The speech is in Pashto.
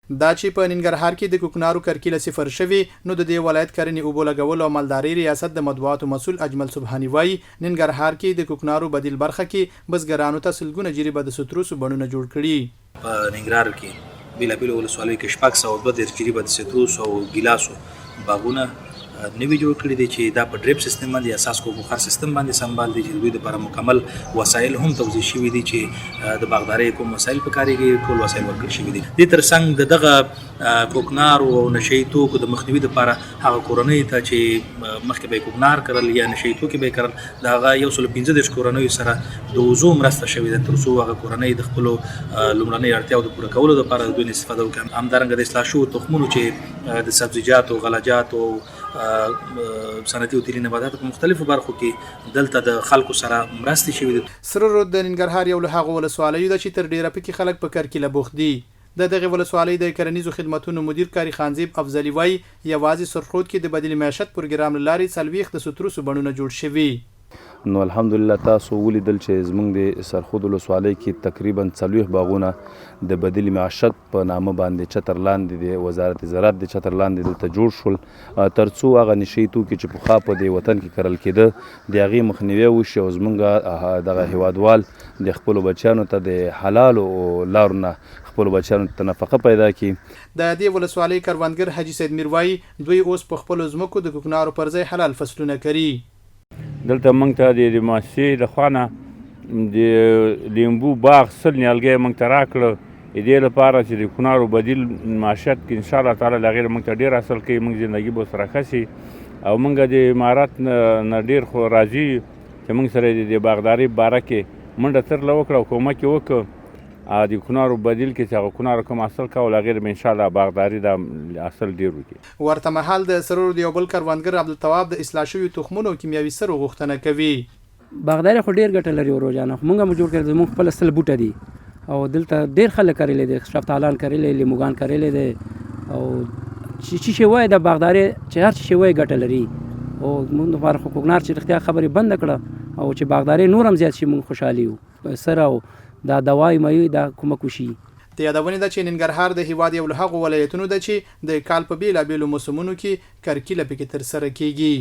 دا چې په ننګرهار کې د کوکنارو کرکیله صفر شوي نو د دې ولایت کرنې اوبو لګولو او مالداري ریاست د مطبوعاتو مسؤل اجمل سبحاني وایي ننګرهار کې د کوکنارو بدیل برخه کې بزګرانو ته سلګونه جریبه د ستروسو بڼونه جوړ کړي. په ننګرهار کې بیلابیلو ولسوالیو کې شپږ سوه دوه دېرش جریبه د ستروسو او ګیلاسو باغونه نوي جوړ کړي دي چې دا په ډریپ سیستم باندې اساس کو بخار سیستم باندې سمبال دي چې دوی لپاره مکمل وسایل هم توزیع شوي دي چې د باغدارۍ کوم وسایل پکارېږي ټول وسایل ورکړل شوي دي. دې ترڅنګ د دغه کوکنارو او نشهیي توکو د مخنیوي لپاره هغه کورنۍ ته چې مخکې به یې کوکنار کرل یا نشهیي توکي به یې کرل د هغه 115 کورنیو سره د وضو مرسته شوې ده تر څو هغه کورنۍ د خپلو لومړنۍ اړتیاو د پوره کولو لپاره د دوی نه استفاده وکړي. همدارنګه د اصلاح شوو تخمونو چې د سبزیجاتو غلجاتو صنعتي او تیلي نباتاتو په مختلفو برخو کې دلته د خلکو سره مرستې شوې دي. سره رود د ننګرهار یو له هغو ولسوالیو ده چې تر ډیره پکې خلک په کرکیله بوخت دي. د دغه ولسوالۍ د کرنیزو خدماتو مدیر کاری خانزیب افضلی وایي یوازې سرخود کې د بدیل معیشت پروګرام لارې 40 د ستروسو بڼونه جوړ شوي. نو الحمدلله تاسو ولیدل چې زموږ د سرخود ولسوالۍ کې تقریبا 40 باغونه د بدیل معیشت په نامه باندې چتر لاندې د وزارت زراعت د چتر لاندې دلته جوړ شول تر څو هغه نشهیي توکي چې پخوا په دې وطن کې کرل کېده د هغې مخنیوی وشي او زموږ دغه هیوادوال د خپلو بچیانو ته د حلالو لارو نه خپلو بچیانو ته نفقه پیدا کړي. د دې ولسوالۍ کروندګر حاجي سید میر وایي دوی اوس په خپلو ځمکو د کوکنارو پر ځای حلال فصلونه کري. دلته موږ ته د مؤسسې له خوا نه د لیمبو باغ 100 نیالګی موږ ته راکړه د دې لپاره چې د کوکنارو بدیل معیشت کې انشاءالله تعالی له هغې موږ ته ډېر حاصل کوي موږ زندګي به ورسره ښه شي او موږ د امارات نه ډېر خو راضي چې موږ سره د باغدارۍ باره کې منډه ترله وکړه او کومک یې وکړه د کوکنارو بدیل کې چې هغه کوکنارو کوم حاصل کول هغې به انشاءالله باغداري د حاصل ډېر وکړي. ورته مهال د سرور د یو بل کروندګر عبدالتواب د اصلاح شویو تخمونو او کیمیاوي سرو غوښتنه کوي. باغداري خو ډېر ګټه لري روزانه خو موږ هم جوړ کړی زموږ خپل سل بوټه دي او دلته ډېر خلک کرلی دی شفتالان کرلی لیموګان کرلی دی او چې شی وایي د باغداري چې هر شی وایي ګټه لري او موږ لپاره خو کوکنار چې رښتیا خبرې بنده کړه او چې باغداري نور هم زیات شي موږ خوشحالي یو سره او دا دوای مې دا کومک وشي. د یادونې ده چې ننګرهار د هیواد یو له هغو ولایتونو ده چې د کال په بیلابیلو موسمونو کې کرکیله پکې ترسره کیږي.